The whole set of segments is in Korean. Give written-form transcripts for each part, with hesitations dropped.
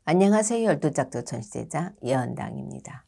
안녕하세요. 열두짝도 천시제자 예언당입니다.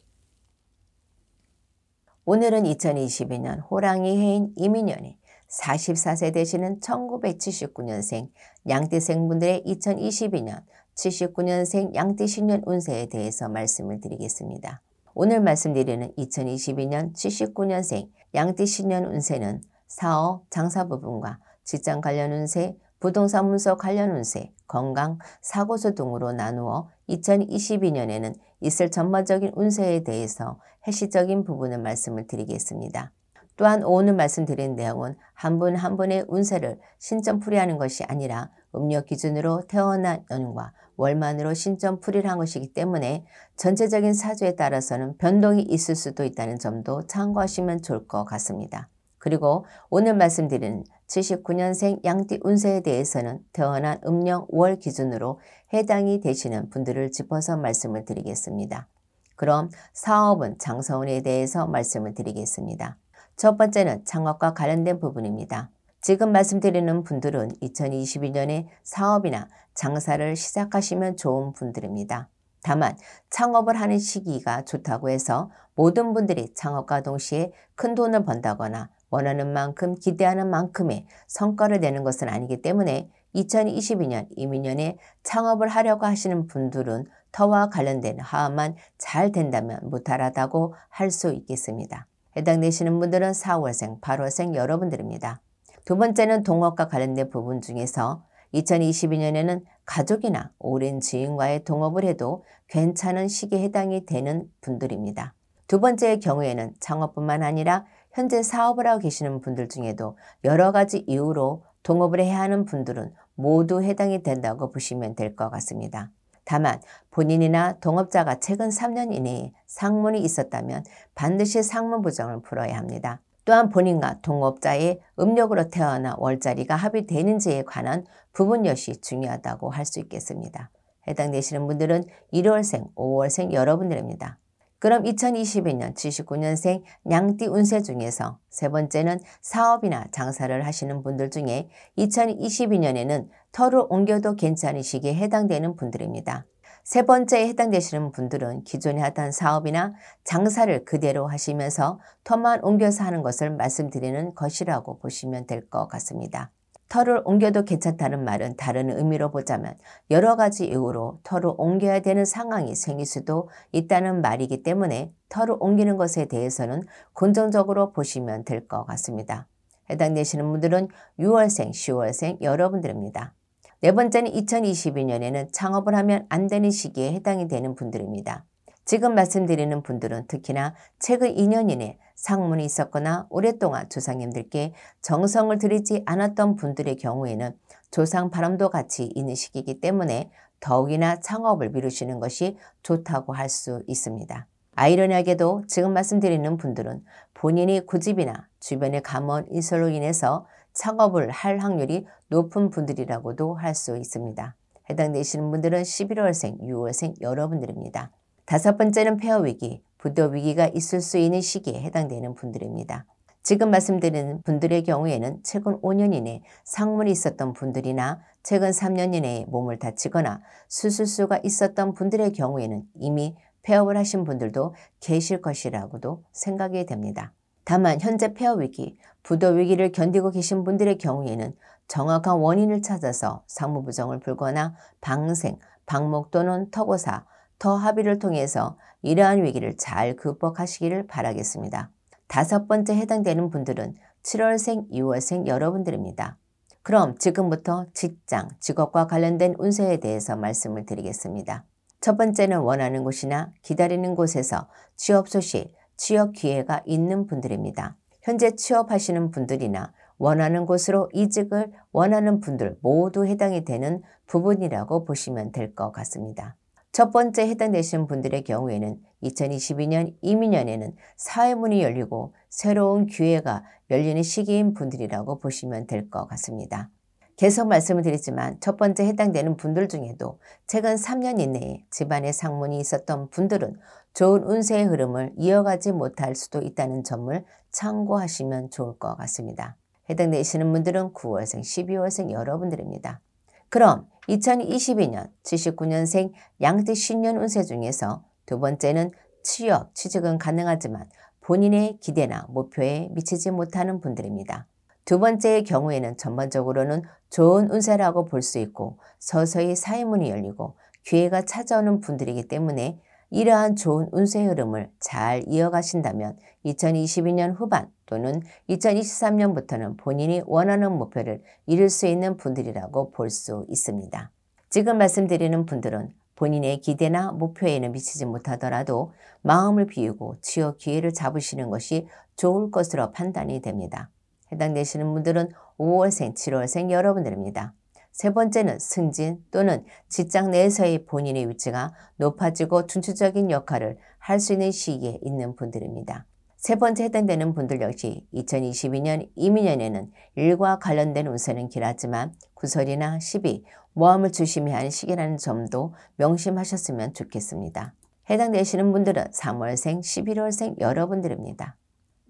오늘은 2022년 호랑이 해인 이민년에 44세 되시는 1979년생 양띠생분들의 2022년 79년생 양띠 신년 운세에 대해서 말씀을 드리겠습니다. 오늘 말씀드리는 2022년 79년생 양띠 신년 운세는 사업, 장사 부분과 직장 관련 운세, 부동산 문서 관련 운세, 건강, 사고수 등으로 나누어 2022년에는 있을 전반적인 운세에 대해서 해시적인 부분을 말씀을 드리겠습니다. 또한 오늘 말씀드린 내용은 한 분 한 분의 운세를 신점풀이하는 것이 아니라 음력 기준으로 태어난 년과 월만으로 신점풀이를 한 것이기 때문에 전체적인 사주에 따라서는 변동이 있을 수도 있다는 점도 참고하시면 좋을 것 같습니다. 그리고 오늘 말씀드리는 79년생 양띠 운세에 대해서는 태어난 음력 월 기준으로 해당이 되시는 분들을 짚어서 말씀을 드리겠습니다. 그럼 사업은 장사운에 대해서 말씀을 드리겠습니다. 첫 번째는 창업과 관련된 부분입니다. 지금 말씀드리는 분들은 2022년에 사업이나 장사를 시작하시면 좋은 분들입니다. 다만 창업을 하는 시기가 좋다고 해서 모든 분들이 창업과 동시에 큰 돈을 번다거나 원하는 만큼 기대하는 만큼의 성과를 내는 것은 아니기 때문에 2022년 이민년에 창업을 하려고 하시는 분들은 터와 관련된 화합만 잘 된다면 무탈하다고 할 수 있겠습니다. 해당되시는 분들은 4월생, 8월생 여러분들입니다. 두 번째는 동업과 관련된 부분 중에서 2022년에는 가족이나 오랜 지인과의 동업을 해도 괜찮은 시기에 해당이 되는 분들입니다. 두 번째의 경우에는 창업뿐만 아니라 현재 사업을 하고 계시는 분들 중에도 여러 가지 이유로 동업을 해야 하는 분들은 모두 해당이 된다고 보시면 될 것 같습니다. 다만 본인이나 동업자가 최근 3년 이내에 상문이 있었다면 반드시 상문 부정을 풀어야 합니다. 또한 본인과 동업자의 음력으로 태어나 월자리가 합의되는지에 관한 부분 역시 중요하다고 할 수 있겠습니다. 해당되시는 분들은 1월생, 5월생 여러분들입니다. 그럼 2022년 79년생 양띠 운세 중에서 세 번째는 사업이나 장사를 하시는 분들 중에 2022년에는 터를 옮겨도 괜찮은 시기에 해당되는 분들입니다. 세 번째에 해당되시는 분들은 기존에 하던 사업이나 장사를 그대로 하시면서 터만 옮겨서 하는 것을 말씀드리는 것이라고 보시면 될 것 같습니다. 터를 옮겨도 괜찮다는 말은 다른 의미로 보자면 여러 가지 이유로 터를 옮겨야 되는 상황이 생길 수도 있다는 말이기 때문에 터를 옮기는 것에 대해서는 긍정적으로 보시면 될 것 같습니다. 해당되시는 분들은 6월생, 10월생 여러분들입니다. 네 번째는 2022년에는 창업을 하면 안 되는 시기에 해당이 되는 분들입니다. 지금 말씀드리는 분들은 특히나 최근 2년 이내 상문이 있었거나 오랫동안 조상님들께 정성을 들이지 않았던 분들의 경우에는 조상 바람도 같이 있는 시기이기 때문에 더욱이나 창업을 미루시는 것이 좋다고 할 수 있습니다. 아이러니하게도 지금 말씀드리는 분들은 본인이 고집이나 주변의 감언 인설로 인해서 창업을 할 확률이 높은 분들이라고도 할 수 있습니다. 해당되시는 분들은 11월생, 6월생 여러분들입니다. 다섯 번째는 폐허 위기, 부도 위기가 있을 수 있는 시기에 해당되는 분들입니다. 지금 말씀드리는 분들의 경우에는 최근 5년 이내 상문이 있었던 분들이나 최근 3년 이내에 몸을 다치거나 수술수가 있었던 분들의 경우에는 이미 폐업을 하신 분들도 계실 것이라고도 생각이 됩니다. 다만 현재 폐허 위기, 부도 위기를 견디고 계신 분들의 경우에는 정확한 원인을 찾아서 상무부정을 풀거나 방생, 방목 또는 터고사, 터 합의를 통해서 이러한 위기를 잘 극복하시기를 바라겠습니다. 다섯 번째 해당되는 분들은 7월생, 2월생 여러분들입니다. 그럼 지금부터 직장, 직업과 관련된 운세에 대해서 말씀을 드리겠습니다. 첫 번째는 원하는 곳이나 기다리는 곳에서 취업 소식, 취업 기회가 있는 분들입니다. 현재 취업하시는 분들이나 원하는 곳으로 이직을 원하는 분들 모두 해당이 되는 부분이라고 보시면 될 것 같습니다. 첫 번째 해당되시는 분들의 경우에는 2022년 이민년에는 사회문이 열리고 새로운 기회가 열리는 시기인 분들이라고 보시면 될 것 같습니다. 계속 말씀을 드리지만 첫 번째 해당되는 분들 중에도 최근 3년 이내에 집안에 상문이 있었던 분들은 좋은 운세의 흐름을 이어가지 못할 수도 있다는 점을 참고하시면 좋을 것 같습니다. 해당되시는 분들은 9월생, 12월생 여러분들입니다. 그럼 2022년 79년생 양띠 신년 운세 중에서 두 번째는 취업, 취직은 가능하지만 본인의 기대나 목표에 미치지 못하는 분들입니다. 두 번째의 경우에는 전반적으로는 좋은 운세라고 볼 수 있고 서서히 사회문이 열리고 기회가 찾아오는 분들이기 때문에 이러한 좋은 운세 흐름을 잘 이어가신다면 2022년 후반 또는 2023년부터는 본인이 원하는 목표를 이룰 수 있는 분들이라고 볼 수 있습니다. 지금 말씀드리는 분들은 본인의 기대나 목표에는 미치지 못하더라도 마음을 비우고 취업 기회를 잡으시는 것이 좋을 것으로 판단이 됩니다. 해당되시는 분들은 5월생, 7월생 여러분들입니다. 세 번째는 승진 또는 직장 내에서의 본인의 위치가 높아지고 중추적인 역할을 할 수 있는 시기에 있는 분들입니다. 세 번째 해당되는 분들 역시 2022년 이민년에는 일과 관련된 운세는 길하지만 구설이나 시비, 모함을 조심해야 하는 시기라는 점도 명심하셨으면 좋겠습니다. 해당되시는 분들은 3월생, 11월생 여러분들입니다.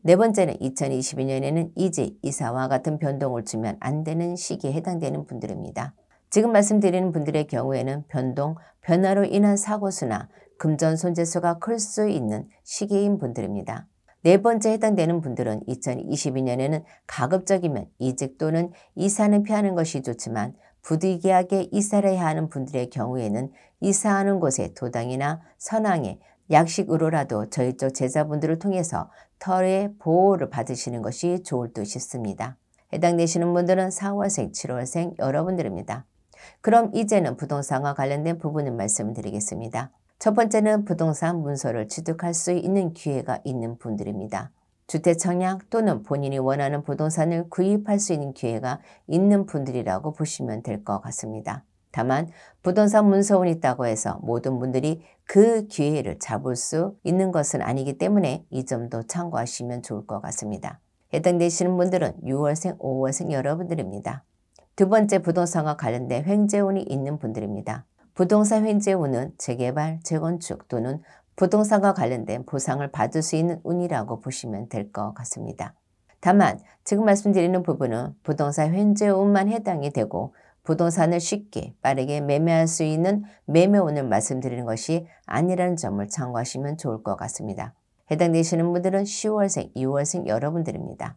네 번째는 2022년에는 이직, 이사와 같은 변동을 주면 안 되는 시기에 해당되는 분들입니다. 지금 말씀드리는 분들의 경우에는 변동, 변화로 인한 사고수나 금전 손재수가 클 수 있는 시기인 분들입니다. 네 번째 해당되는 분들은 2022년에는 가급적이면 이직 또는 이사는 피하는 것이 좋지만 부득이하게 이사를 해야 하는 분들의 경우에는 이사하는 곳에 도당이나 선왕에 약식으로라도 저희 쪽 제자분들을 통해서 털의 보호를 받으시는 것이 좋을 듯 싶습니다. 해당되시는 분들은 4월생, 7월생 여러분들입니다. 그럼 이제는 부동산과 관련된 부분을 말씀드리겠습니다. 첫 번째는 부동산 문서를 취득할 수 있는 기회가 있는 분들입니다. 주택 청약 또는 본인이 원하는 부동산을 구입할 수 있는 기회가 있는 분들이라고 보시면 될 것 같습니다. 다만 부동산 문서운이 있다고 해서 모든 분들이 그 기회를 잡을 수 있는 것은 아니기 때문에 이 점도 참고하시면 좋을 것 같습니다. 해당되시는 분들은 6월생, 5월생 여러분들입니다. 두 번째 부동산과 관련된 횡재운이 있는 분들입니다. 부동산 횡재운은 재개발, 재건축 또는 부동산과 관련된 보상을 받을 수 있는 운이라고 보시면 될 것 같습니다. 다만 지금 말씀드리는 부분은 부동산 횡재운만 해당이 되고 부동산을 쉽게 빠르게 매매할 수 있는 매매운을 말씀드리는 것이 아니라는 점을 참고하시면 좋을 것 같습니다. 해당되시는 분들은 10월생, 2월생 여러분들입니다.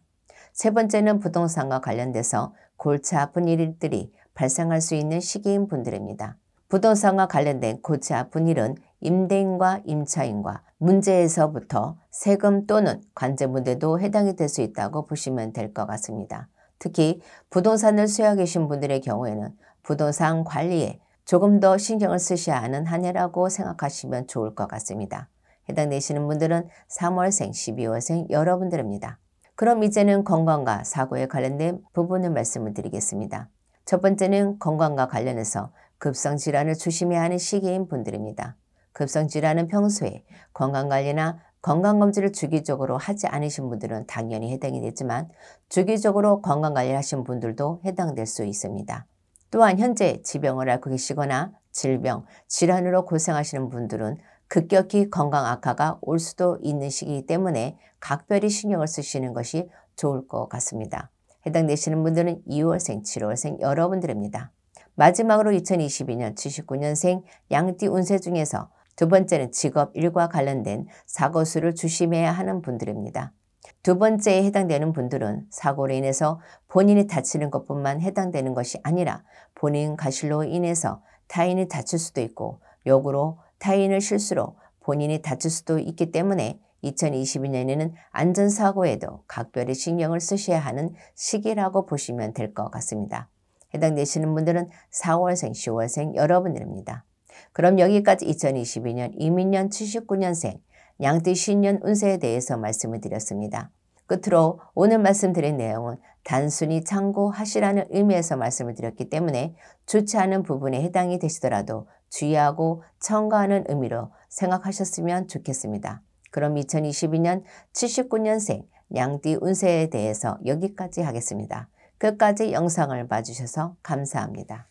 세 번째는 부동산과 관련돼서 골치 아픈 일들이 발생할 수 있는 시기인 분들입니다. 부동산과 관련된 골치 아픈 일은 임대인과 임차인과 문제에서부터 세금 또는 관제 문제도 해당이 될 수 있다고 보시면 될 것 같습니다. 특히 부동산을 소유하고 계신 분들의 경우에는 부동산 관리에 조금 더 신경을 쓰셔야 하는 한 해라고 생각하시면 좋을 것 같습니다. 해당되시는 분들은 3월생, 12월생 여러분들입니다. 그럼 이제는 건강과 사고에 관련된 부분을 말씀을 드리겠습니다. 첫 번째는 건강과 관련해서 급성질환을 조심해야 하는 시기인 분들입니다. 급성질환은 평소에 건강관리나 건강검진을 주기적으로 하지 않으신 분들은 당연히 해당이 되지만 주기적으로 건강관리를 하신 분들도 해당될 수 있습니다. 또한 현재 지병을 앓고 계시거나 질병, 질환으로 고생하시는 분들은 급격히 건강 악화가 올 수도 있는 시기이기 때문에 각별히 신경을 쓰시는 것이 좋을 것 같습니다. 해당되시는 분들은 2월생, 7월생 여러분들입니다. 마지막으로 2022년 79년생 양띠 운세 중에서 두 번째는 직업, 일과 관련된 사고수를 조심해야 하는 분들입니다. 두 번째에 해당되는 분들은 사고로 인해서 본인이 다치는 것뿐만 해당되는 것이 아니라 본인 과실로 인해서 타인이 다칠 수도 있고 역으로 타인을 실수로 본인이 다칠 수도 있기 때문에 2022년에는 안전사고에도 각별히 신경을 쓰셔야 하는 시기라고 보시면 될 것 같습니다. 해당되시는 분들은 4월생, 10월생 여러분들입니다. 그럼 여기까지 2022년 이민년 79년생 양띠 신년 운세에 대해서 말씀을 드렸습니다. 끝으로 오늘 말씀드린 내용은 단순히 참고하시라는 의미에서 말씀을 드렸기 때문에 좋지 않은 부분에 해당이 되시더라도 주의하고 첨가하는 의미로 생각하셨으면 좋겠습니다. 그럼 2022년 79년생 양띠 운세에 대해서 여기까지 하겠습니다. 끝까지 영상을 봐주셔서 감사합니다.